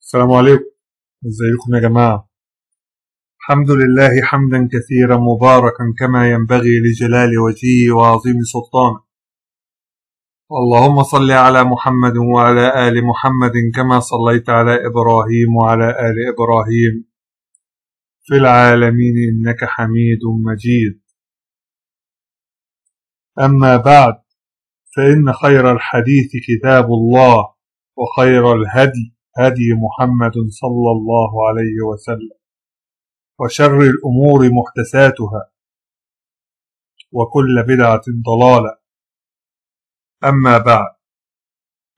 السلام عليكم. ازيكم يا جماعة؟ الحمد لله حمدا كثيرا مباركا كما ينبغي لجلال وجهه وعظيم سلطانه. اللهم صل على محمد وعلى آل محمد كما صليت على إبراهيم وعلى آل إبراهيم في العالمين إنك حميد مجيد. أما بعد، فإن خير الحديث كتاب الله، وخير الهدي هدي محمد صلى الله عليه وسلم، وشر الأمور محدثاتها، وكل بدعة ضلالة. أما بعد،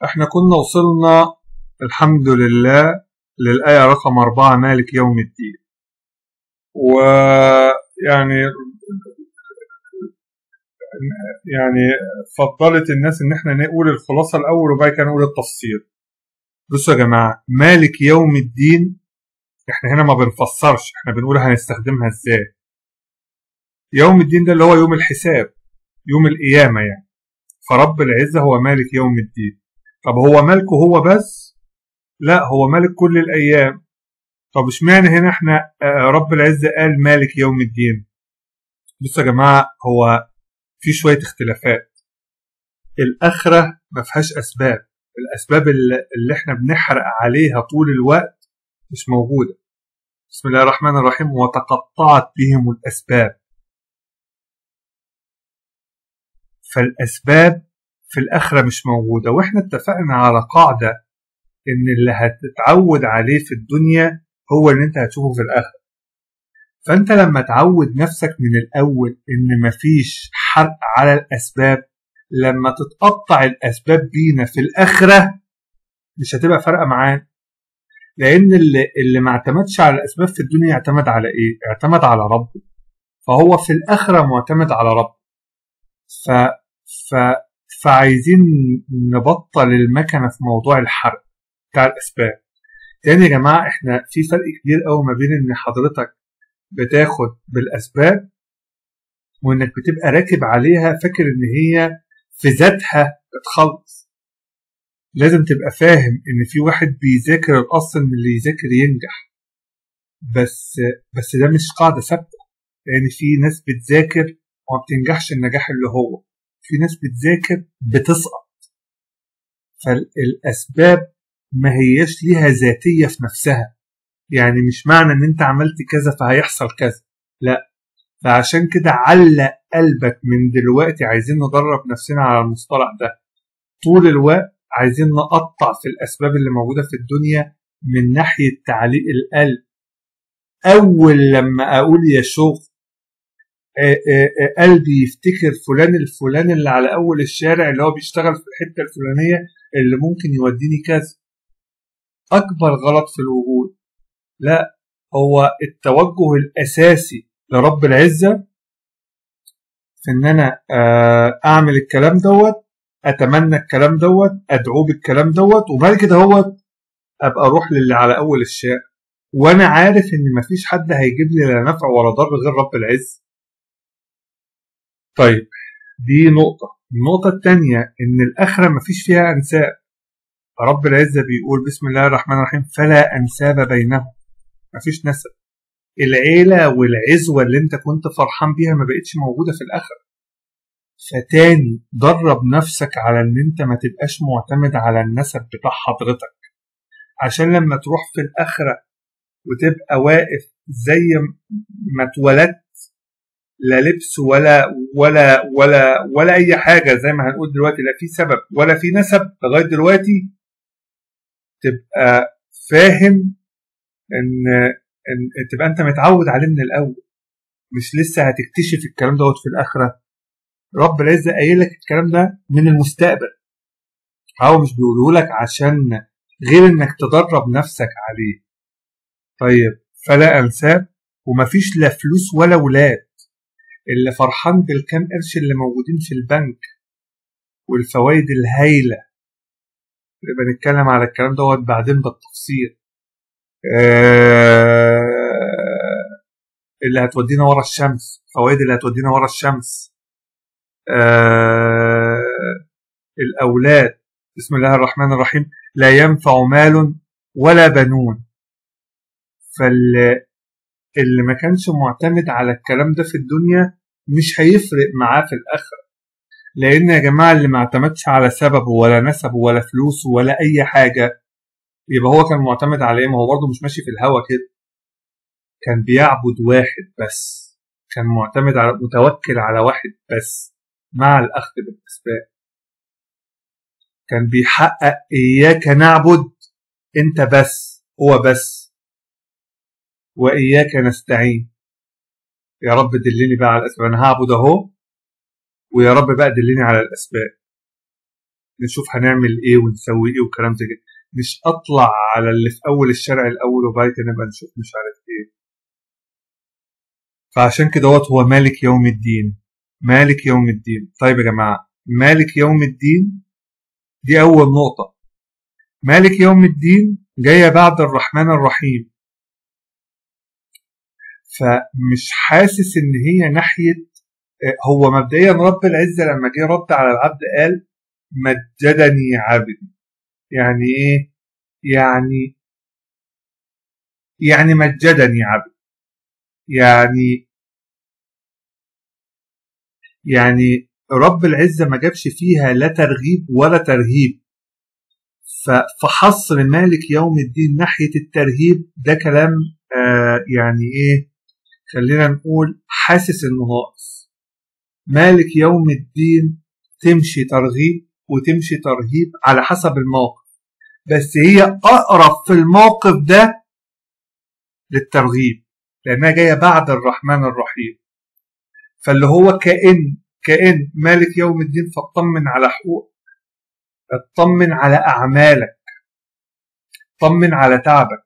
احنا كنا وصلنا الحمد لله للآية رقم 4 مالك يوم الدين. ويعني فضلت الناس ان احنا نقول الخلاصة الأول وبعد كده نقول التفسير. بصوا يا جماعة، مالك يوم الدين احنا هنا ما بنفسرش، احنا بنقول هنستخدمها ازاي. يوم الدين ده اللي هو يوم الحساب، يوم القيامة يعني. فرب العزة هو مالك يوم الدين. طب هو مالكه هو بس؟ لا، هو مالك كل الأيام. طب اشمعنى هنا احنا رب العزة قال مالك يوم الدين؟ بصوا يا جماعة، هو في شوية اختلافات. الآخرة ما فيهاش أسباب. الأسباب اللي احنا بنحرق عليها طول الوقت مش موجودة. بسم الله الرحمن الرحيم. وتقطعت بهم الأسباب. فالأسباب في الآخرة مش موجودة. واحنا اتفقنا على قاعدة ان اللي هتتعود عليه في الدنيا هو اللي انت هتشوفه في الآخرة. فانت لما تعود نفسك من الأول ان مفيش حرق على الأسباب، لما تتقطع الأسباب بينا في الآخرة مش هتبقى فارقة معانا. لأن اللي ما اعتمدش على الأسباب في الدنيا اعتمد على إيه؟ اعتمد على ربه. فهو في الآخرة معتمد على ربه. فعايزين نبطل المكنة في موضوع الحرق بتاع الأسباب. تاني يا جماعة، احنا في فرق كبير قوي ما بين ان حضرتك بتاخد بالأسباب وانك بتبقى راكب عليها فاكر ان هي في ذاتها بتخلص. لازم تبقى فاهم ان في واحد بيذاكر الأصل ان اللي يذاكر ينجح. بس ده مش قاعدة ثابتة. لأن في ناس بتذاكر وما بتنجحش النجاح اللي هو، في ناس بتذاكر بتسقط. فالأسباب ما هيش ليها ذاتية في نفسها. يعني مش معنى ان انت عملت كذا فهيحصل كذا، لا. فعشان كده علق قلبك من دلوقتي. عايزين ندرب نفسنا على المصطلح ده طول الوقت. عايزين نقطع في الأسباب اللي موجودة في الدنيا من ناحية تعليق القلب. أول لما أقول يا شوف قلبي يفتكر فلان الفلاني اللي على أول الشارع اللي هو بيشتغل في الحتة الفلانية اللي ممكن يوديني كذا. أكبر غلط في الوجود. لا، هو التوجه الأساسي لرب العزة في إن أنا أعمل الكلام دوت، أتمنى الكلام دوت، أدعو بالكلام دوت، وبعد كده أبقى أروح للي على أول الشارع وأنا عارف إن مفيش حد هيجيب لي لا نفع ولا ضر غير رب العزة. طيب، دي نقطة. النقطة التانية إن الآخرة مفيش فيها أنساب. رب العزة بيقول بسم الله الرحمن الرحيم فلا أنساب بينهم. مفيش نسب. العيلة والعزوة اللي انت كنت فرحان بيها ما بقتش موجودة في الآخرة. فتاني درب نفسك على ان انت ما تبقاش معتمد على النسب بتاع حضرتك، عشان لما تروح في الآخرة وتبقى واقف زي ما اتولدت، لا لبس ولا اي حاجة زي ما هنقول دلوقتي، لا في سبب ولا في نسب لغاية دلوقتي، تبقى فاهم ان تبقى انت متعود عليه من الاول. مش لسه هتكتشف الكلام دوت في الاخره. رب العزه قايل لك الكلام ده من المستقبل. هو مش بيقوله لك عشان غير انك تدرب نفسك عليه. طيب، فلا انساب ومفيش لا فلوس ولا ولاد. اللي فرحان بالكام قرش اللي موجودين في البنك والفوائد الهايله، يبقى نتكلم على الكلام دوت بعدين بالتفصيل. اللي هتودينا ورا الشمس، فوائد اللي هتودينا ورا الشمس. الأولاد. بسم الله الرحمن الرحيم لا ينفع مال ولا بنون. فاللي ما كانش معتمد على الكلام ده في الدنيا مش هيفرق معاه في الآخرة. لأن يا جماعة اللي ما اعتمدش على سببه ولا نسبه ولا فلوسه ولا أي حاجة، يبقى هو كان معتمد على إيه؟ ما هو برضه مش ماشي في الهوا كده، كان بيعبد واحد بس، كان معتمد على متوكل على واحد بس مع الأخذ بالأسباب. كان بيحقق إياك نعبد، أنت بس، هو بس، وإياك نستعين. يا رب دلني بقى على الأسباب، أنا هعبد أهو، ويا رب بقى دلني على الأسباب، نشوف هنعمل إيه ونسوي إيه والكلام ده كده، مش أطلع على اللي في أول الشارع الأول وبعد كده نبقى نشوف مش عارف إيه. فعشان كده هو مالك يوم الدين، مالك يوم الدين. طيب يا جماعة، مالك يوم الدين دي أول نقطة. مالك يوم الدين جاية بعد الرحمن الرحيم، فمش حاسس إن هي ناحية. هو مبدئيا رب العزة لما جه رد على العبد قال مجدني عبدي. يعني إيه؟ يعني مجدني عبدي، يعني رب العزة ما جابش فيها لا ترغيب ولا ترهيب. فحصر مالك يوم الدين ناحية الترهيب ده كلام يعني ايه، خلينا نقول حاسس انه ناقص. مالك يوم الدين تمشي ترغيب وتمشي ترهيب على حسب الموقف، بس هي اقرب في الموقف ده للترغيب لانها جاية بعد الرحمن الرحيم. فاللي هو كأن مالك يوم الدين، فاطمن على حقوق، اطمن على اعمالك، اطمن على تعبك.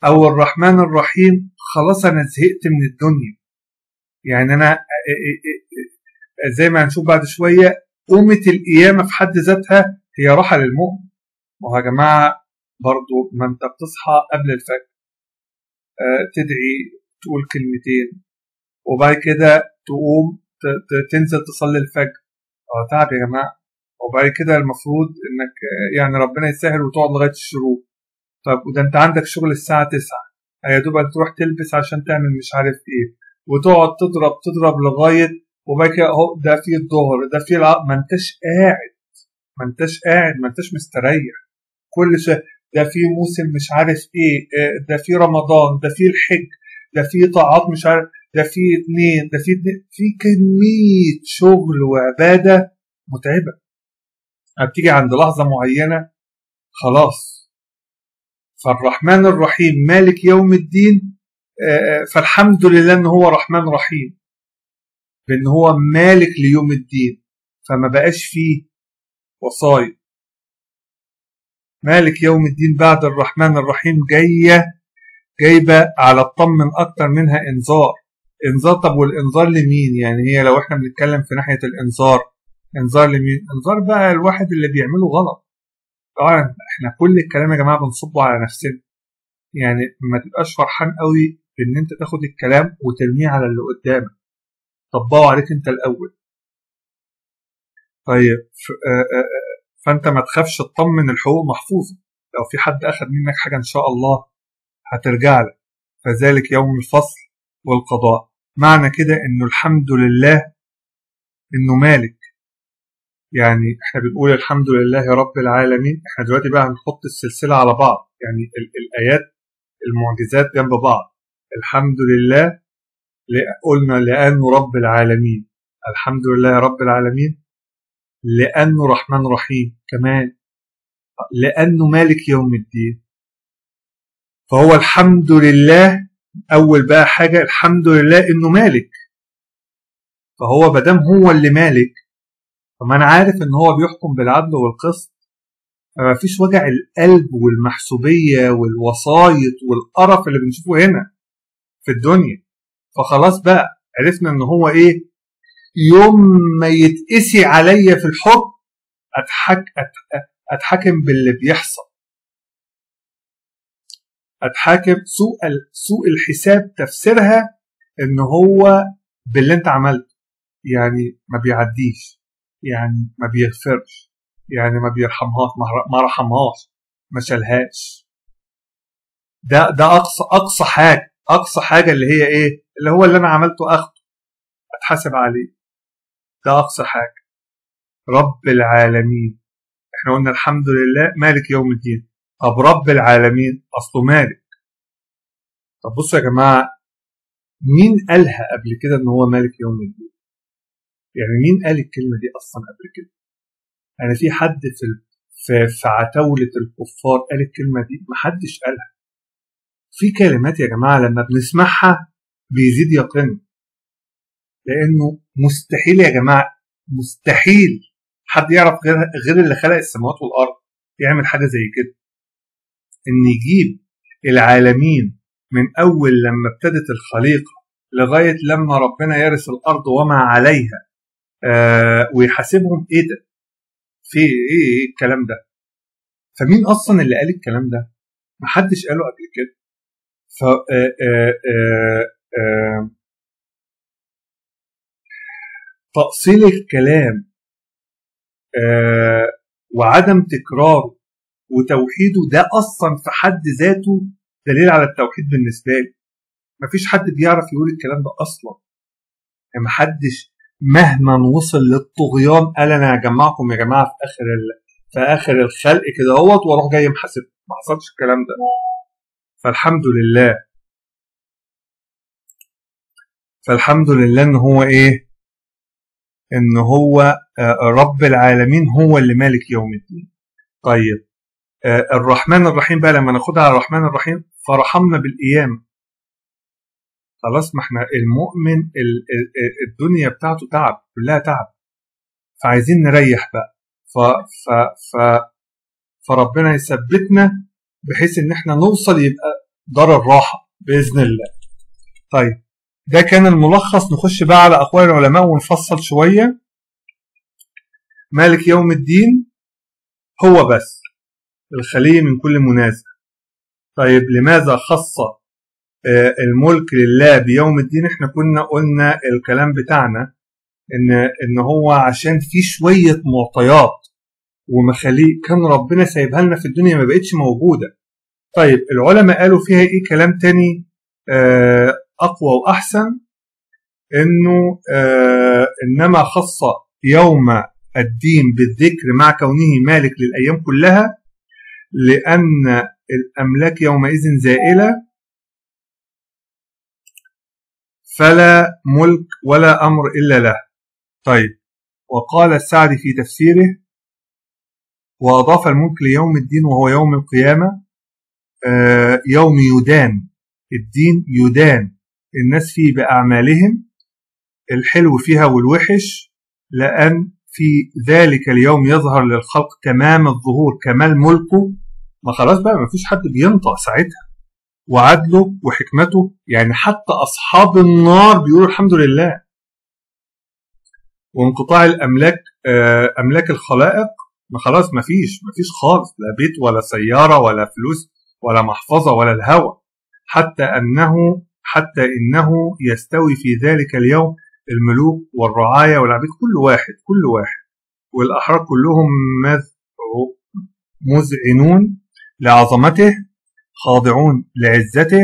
او الرحمن الرحيم خلاص انا زهقت من الدنيا. يعني انا زي ما هنشوف بعد شويه قومة القيامه في حد ذاتها هي راحه للمؤمن. ما هو يا جماعه برضو ما انت بتصحى قبل الفجر، تدعي، تقول كلمتين، وبعد كده تقوم تنزل تصلي الفجر. تعب يا جماعه. وبعد كده المفروض انك يعني ربنا يسهل وتقعد لغايه الشروق. طب وده انت عندك شغل الساعة 9، يا دوب تروح تلبس عشان تعمل مش عارف ايه، وتقعد تضرب لغاية، وبعد كده اهو ده في الظهر، ده في ما انتش قاعد، ما انتش مستريح. كل شيء ده في موسم مش عارف ايه، ده في رمضان، ده في الحج، ده في طاعات مش عارف، ده في اتنين، في كمية شغل وعبادة متعبة. بتيجي عند لحظة معينة خلاص. فالرحمن الرحيم مالك يوم الدين، فالحمد لله ان هو رحمن رحيم، بان هو مالك ليوم الدين، فما بقاش فيه وصايا. مالك يوم الدين بعد الرحمن الرحيم جايبه على الطمن اكتر منها انذار. طب والانذار لمين؟ يعني هي لو احنا بنتكلم في ناحيه الانذار، انذار لمين؟ انذار بقى الواحد اللي بيعمله غلط. طبعا احنا كل الكلام يا جماعه بنصبه على نفسنا. يعني ما تبقاش فرحان قوي ان انت تاخد الكلام وترميه على اللي قدامك، طبقه عليك انت الاول. طيب فانت ما تخافش، تطمن، الحقوق محفوظه، لو في حد اخذ منك حاجه ان شاء الله هترجع لك، فذلك يوم الفصل والقضاء. معنى كده انه الحمد لله انه مالك. يعني احنا بنقول الحمد لله رب العالمين، احنا دلوقتي بقى هنحط السلسله على بعض، يعني الايات المعجزات جنب بعض. الحمد لله قلنا لأنه رب العالمين، الحمد لله رب العالمين لأنه رحمن رحيم، كمان لأنه مالك يوم الدين. فهو الحمد لله، أول بقى حاجة الحمد لله إنه مالك. فهو بدام هو اللي مالك، فما أنا عارف إن هو بيحكم بالعدل والقسط، فما فيش وجع القلب والمحسوبية والوسايط والقرف اللي بنشوفه هنا في الدنيا. فخلاص بقى عرفنا إن هو إيه، يوم ما يتقسي عليا في الحكم أتحكم باللي بيحصل، أتحاكم. سوء الحساب تفسيرها إن هو باللي أنت عملته، يعني ما بيعديش، يعني ما بيغفرش، يعني ما بيرحمهاش، ما رحمهاش، ما شالهاش. ده اقصى حاجه اللي هي ايه؟ اللي هو اللي انا عملته اخده اتحاسب عليه. ده اقصى حاجه. رب العالمين، احنا قلنا الحمد لله مالك يوم الدين. طب رب العالمين اصله مالك. طب بصوا يا جماعه، مين قالها قبل كده ان هو مالك يوم الدين؟ يعني مين قال الكلمه دي اصلا قبل كده؟ يعني في حد في عتاوله الكفار قال الكلمه دي؟ محدش قالها. في كلمات يا جماعه لما بنسمعها بيزيد يقين، لانه مستحيل يا جماعه، مستحيل حد يعرف غير اللي خلق السماوات والارض يعمل حاجه زي كده، ان يجيب العالمين من اول لما ابتدت الخليقه لغايه لما ربنا يرث الارض وما عليها، ويحاسبهم. ايه ده؟ في ايه الكلام ده؟ فمين اصلا اللي قال الكلام ده؟ محدش قاله قبل كده. ف تأصيل الكلام وعدم تكراره وتوحيده ده اصلا في حد ذاته دليل على التوحيد بالنسبه لي. مفيش حد بيعرف يقول الكلام ده اصلا. يعني محدش مهما وصل للطغيان قال انا هجمعكم يا جماعه في اخر الخلق كده اهوت واروح جاي محاسب. ما حصلش الكلام ده. فالحمد لله ان هو ايه؟ ان هو رب العالمين هو اللي مالك يوم الدين. طيب الرحمن الرحيم بقى، لما ناخدها على الرحمن الرحيم فرحمنا بالقيامة. خلاص، ما احنا المؤمن الدنيا بتاعته تعب، كلها تعب، فعايزين نريح بقى. فربنا يثبتنا بحيث ان احنا نوصل يبقى دار الراحة بإذن الله. طيب ده كان الملخص. نخش بقى على أقوال العلماء ونفصل شوية. مالك يوم الدين هو بس الخلي من كل منازع. طيب لماذا خص الملك لله بيوم الدين؟ احنا كنا قلنا الكلام بتاعنا ان هو عشان في شوية معطيات ومخاليق كان ربنا سايبها لنا في الدنيا ما بقتش موجودة. طيب العلماء قالوا فيها ايه كلام تاني اقوى واحسن، انه انما خص يوم الدين بالذكر مع كونه مالك للايام كلها، لان الاملاك يومئذ زائله فلا ملك ولا امر الا له. طيب وقال السعدي في تفسيره: واضاف الملك ليوم الدين وهو يوم القيامه، يوم يدان الدين، يدان الناس فيه باعمالهم الحلو فيها والوحش، لأن في ذلك اليوم يظهر للخلق تمام الظهور كمال ملكه. ما خلاص بقى ما فيش حد بينطق ساعتها، وعدله وحكمته. يعني حتى أصحاب النار بيقولوا الحمد لله. وانقطاع الأملاك، أملاك الخلائق، ما خلاص ما فيش خالص، لا بيت ولا سيارة ولا فلوس ولا محفظة ولا الهوى. حتى إنه يستوي في ذلك اليوم الملوك والرعايا والعبيد، كل واحد والأحرار كلهم مذعنون لعظمته، خاضعون لعزته،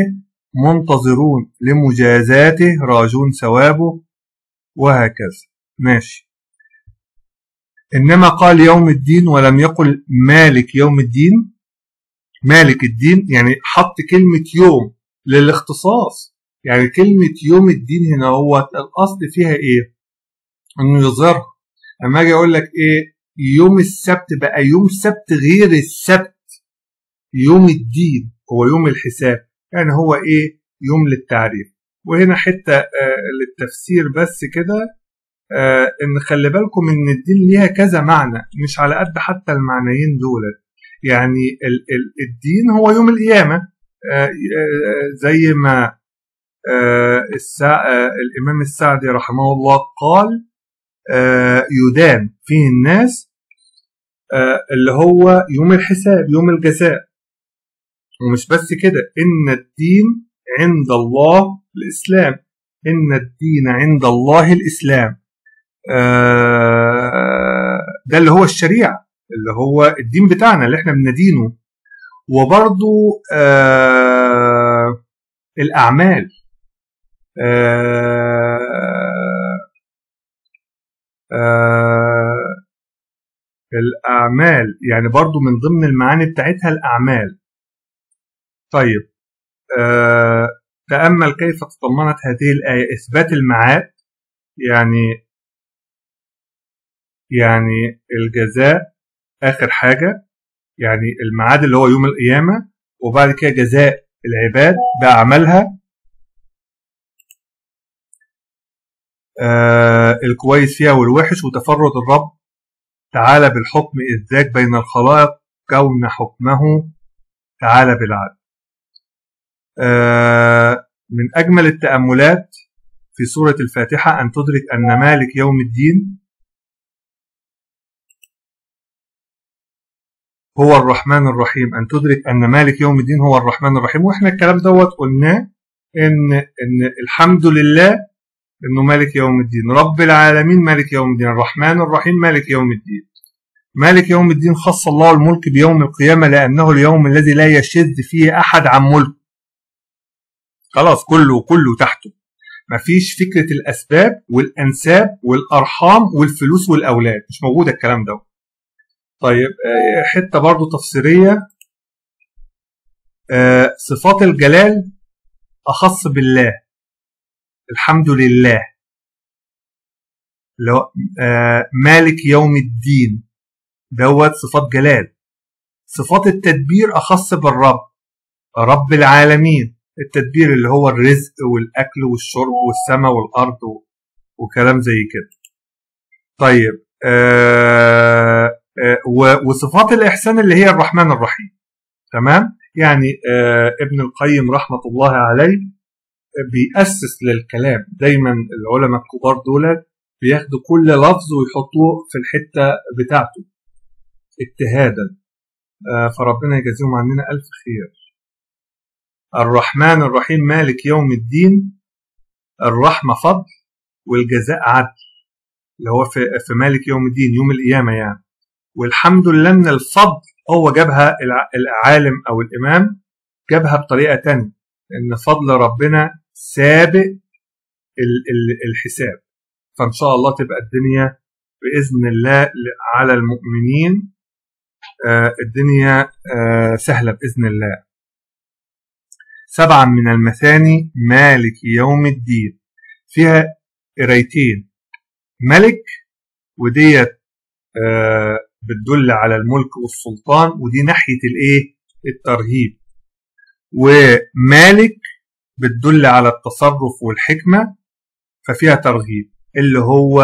منتظرون لمجازاته، راجون ثوابه، وهكذا. ماشي. إنما قال يوم الدين ولم يقل مالك يوم الدين. مالك الدين يعني حط كلمة يوم للاختصاص. يعني كلمة يوم الدين هنا هو الأصل فيها إيه؟ إنه يظهرها. أما أجي أقول لك إيه؟ يوم السبت بقى يوم سبت غير السبت. يوم الدين هو يوم الحساب، يعني هو إيه؟ يوم للتعريف. وهنا حتة للتفسير بس كده، إن خلي بالكم إن الدين ليها كذا معنى، مش على قد حتى المعنيين دول. يعني الدين هو يوم القيامة، زي ما الإمام السعدي رحمه الله قال: يدان فيه الناس، اللي هو يوم الحساب، يوم الجزاء. ومش بس كده، إن الدين عند الله الإسلام. إن الدين عند الله الإسلام، ده اللي هو الشريعة، اللي هو الدين بتاعنا اللي احنا بندينه. وبرضو الأعمال. الأعمال يعني برضو من ضمن المعاني بتاعتها الأعمال. طيب تأمل كيف تضمنت هذه الآية إثبات المعاد، يعني الجزاء آخر حاجة، يعني المعاد اللي هو يوم القيامة، وبعد كده جزاء العباد بأعمالها. الكويس فيها والوحش، وتفرد الرب تعالى بالحكم إذ ذاك بين الخلائق كون حكمه تعالى بالعدل. من أجمل التأملات في سورة الفاتحة أن تدرك أن مالك يوم الدين هو الرحمن الرحيم، أن تدرك أن مالك يوم الدين هو الرحمن الرحيم. وإحنا الكلام دوت قلناه إن الحمد لله إنه مالك يوم الدين، رب العالمين مالك يوم الدين، الرحمن الرحيم مالك يوم الدين. مالك يوم الدين خص الله الملك بيوم القيامة لأنه اليوم الذي لا يشذ فيه أحد عن ملك. خلاص كله تحته، مفيش فكرة الأسباب والأنساب والأرحام والفلوس والأولاد، مش موجودة الكلام ده. طيب حتة برضو تفسيرية، صفات الجلال أخص بالله، الحمد لله مالك يوم الدين دوت صفات جلال. صفات التدبير أخص بالرب، رب العالمين، التدبير اللي هو الرزق والأكل والشرب والسماء والأرض وكلام زي كده. طيب وصفات الإحسان اللي هي الرحمن الرحيم. تمام، يعني ابن القيم رحمة الله عليه بيأسس للكلام. دايما العلماء الكبار دول بياخدوا كل لفظ ويحطوه في الحتة بتاعته اجتهادا، فربنا يجازيهم عننا ألف خير. الرحمن الرحيم مالك يوم الدين، الرحمة فضل والجزاء عدل، اللي هو في مالك يوم الدين يوم القيامة يعني. والحمد لله من الفضل هو جابها العالم أو الإمام جابها بطريقة تانية، إن فضل ربنا سابق الحساب. فإن شاء الله تبقى الدنيا بإذن الله على المؤمنين الدنيا سهلة بإذن الله. 7 من المثاني مالك يوم الدين، فيها قرايتين، ملك وديت بتدل على الملك والسلطان، ودي ناحية الايه الترهيب، ومالك بتدل على التصرف والحكمة ففيها ترغيب، اللي هو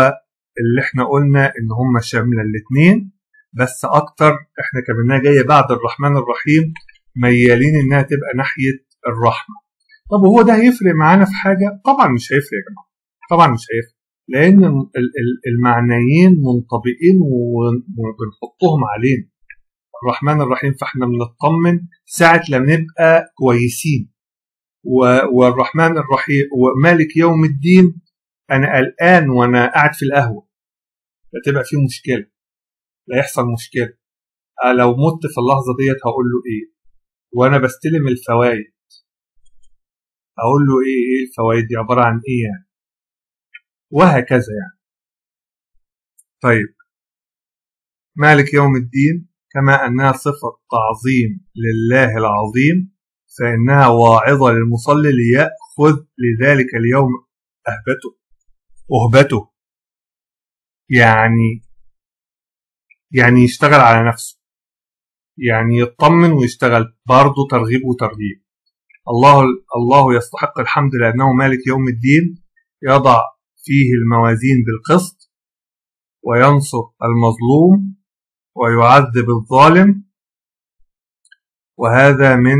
اللي احنا قلنا ان هم شاملة الاثنين، بس اكتر احنا كمنها جاية بعد الرحمن الرحيم ميالين انها تبقى ناحية الرحمة. طب وهو ده هيفرق معانا في حاجة؟ طبعا مش هيفرق يا جماعة، طبعا مش هيفرق، لان المعنيين منطبقين وبنحطهم علينا الرحمن الرحيم، فاحنا بنطمن ساعة لما نبقى كويسين. والرحمن الرحيم ومالك يوم الدين انا قلقان وانا قاعد في القهوة، لا تبقى فيه مشكلة، لا يحصل مشكلة، لو مت في اللحظة ديت هقول له ايه، وانا بستلم الفوائد اقول له ايه الفوائد دي عبارة عن ايه يعني، وهكذا يعني. طيب مالك يوم الدين كما أنها صفة تعظيم لله العظيم، فإنها واعظة للمصلي ليأخذ لذلك اليوم أهبته، يعني يشتغل على نفسه، يعني يطمن ويشتغل، برضه ترغيب وترهيب. الله يستحق الحمد لأنه مالك يوم الدين، يضع فيه الموازين بالقسط وينصر المظلوم ويعذب الظالم، وهذا من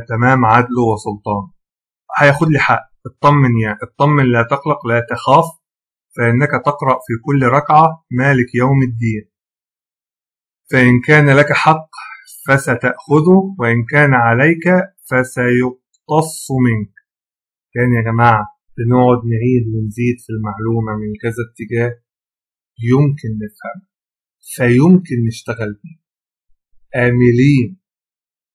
تمام عدله وسلطانه. هياخد لي حق، اطمن لا تقلق لا تخاف، فإنك تقرأ في كل ركعة مالك يوم الدين، فإن كان لك حق فستأخذه وإن كان عليك فسيقتص منك. يعني يا جماعة بنقعد نعيد ونزيد في المعلومة من كذا اتجاه يمكن نفهم فيمكن نشتغل بيه، آملين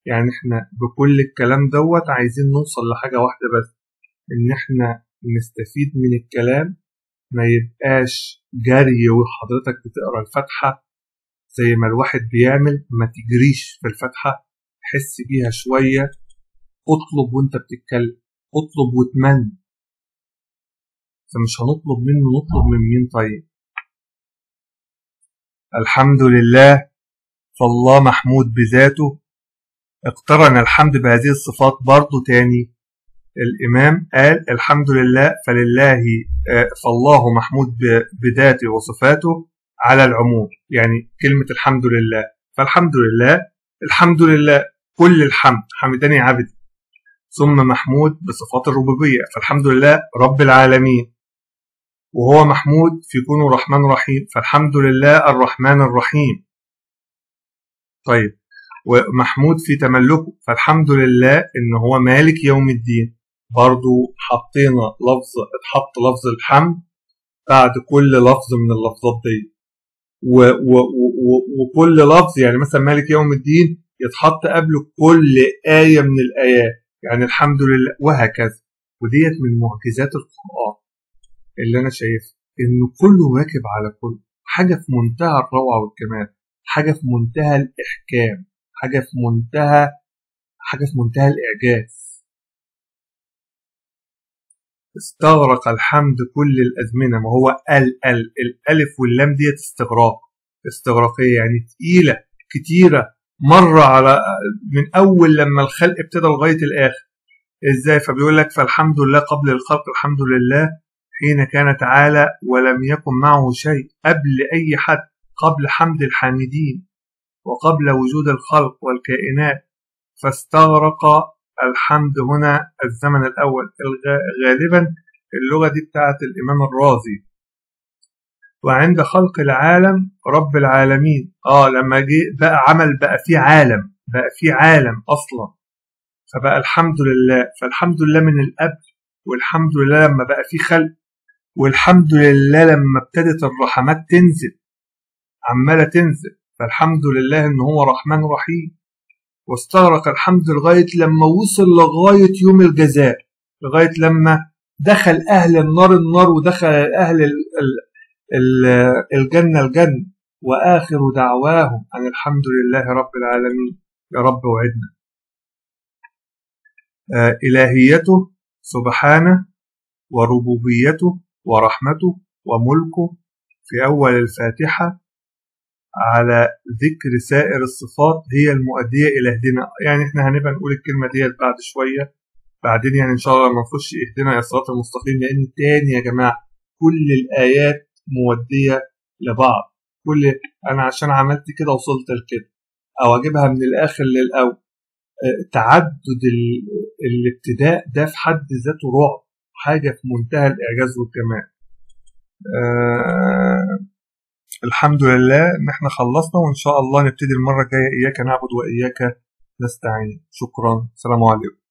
يعني احنا بكل الكلام دوت عايزين نوصل لحاجة واحدة بس، ان احنا نستفيد من الكلام، ما يبقاش جري وحضرتك بتقرا الفاتحة زي ما الواحد بيعمل. ما تجريش في الفاتحة، حس بيها شوية، اطلب وانت بتتكلم، اطلب واتمنى. فمش هنطلب منه، نطلب من مين طيب؟ الحمد لله، فالله محمود بذاته. اقترن الحمد بهذه الصفات برضو تاني. الإمام قال الحمد لله فلله، فالله محمود بذاته وصفاته على العموم. يعني كلمة الحمد لله، فالحمد لله، الحمد لله كل الحمد، حمدني عبدي. ثم محمود بصفات الربوبية، فالحمد لله رب العالمين، وهو محمود في كونه رحمن رحيم، فالحمد لله الرحمن الرحيم. طيب، ومحمود في تملكه، فالحمد لله إن هو مالك يوم الدين. برضو حطينا اتحط لفظ الحمد بعد كل لفظ من اللفظات دي، وكل لفظ يعني مثلا مالك يوم الدين يتحط قبله كل آية من الآيات، يعني الحمد لله وهكذا. وديت من معجزات القرآن اللي أنا شايفها، إنه كله راكب على كله، حاجة في منتهى الروعة والجمال، حاجة في منتهى الإحكام، حاجة في منتهى الإعجاز. استغرق الحمد كل الأزمنة. ما هو الألف واللام ديت استغراقية، يعني تقيلة كتيرة، مرة على من أول لما الخلق ابتدى لغاية الآخر. إزاي؟ فبيقول لك فالحمد لله قبل الخلق، الحمد لله حين كان تعالى ولم يكن معه شيء، قبل أي حد، قبل حمد الحامدين وقبل وجود الخلق والكائنات. فاستغرق الحمد هنا الزمن الأول. غالبا اللغة دي بتاعت الإمام الرازي. وعند خلق العالم رب العالمين، لما جه بقى عمل بقى في عالم أصلا، فبقى الحمد لله. فالحمد لله من الأب، والحمد لله لما بقى في خلق، والحمد لله لما ابتدت الرحمات تنزل، عمالة تنزل، فالحمد لله إن هو رحمن رحيم. واستغرق الحمد لغاية لما وصل لغاية يوم الجزاء، لغاية لما دخل أهل النار ودخل أهل الجنة. وآخر دعواهم أن الحمد لله رب العالمين. يا رب وعدنا. إلهيته سبحانه، وربوبيته ورحمته وملكه في أول الفاتحة على ذكر سائر الصفات هي المؤدية إلى اهدنا. يعني احنا هنبقى نقول الكلمة دي بعد شوية بعدين، يعني إن شاء الله ما نخش اهدنا يا صراط المستقيم، لأن تاني يا جماعة كل الآيات مودية لبعض. أنا عشان عملت كده وصلت لكده، أو أجيبها من الآخر للأول. تعدد الابتداء ده في حد ذاته رعب، حاجة في منتهى الإعجاز والجمال. الحمد لله إن احنا خلصنا، وإن شاء الله نبتدي المرة الجاية إياك نعبد وإياك نستعين. شكرا، السلام عليكم.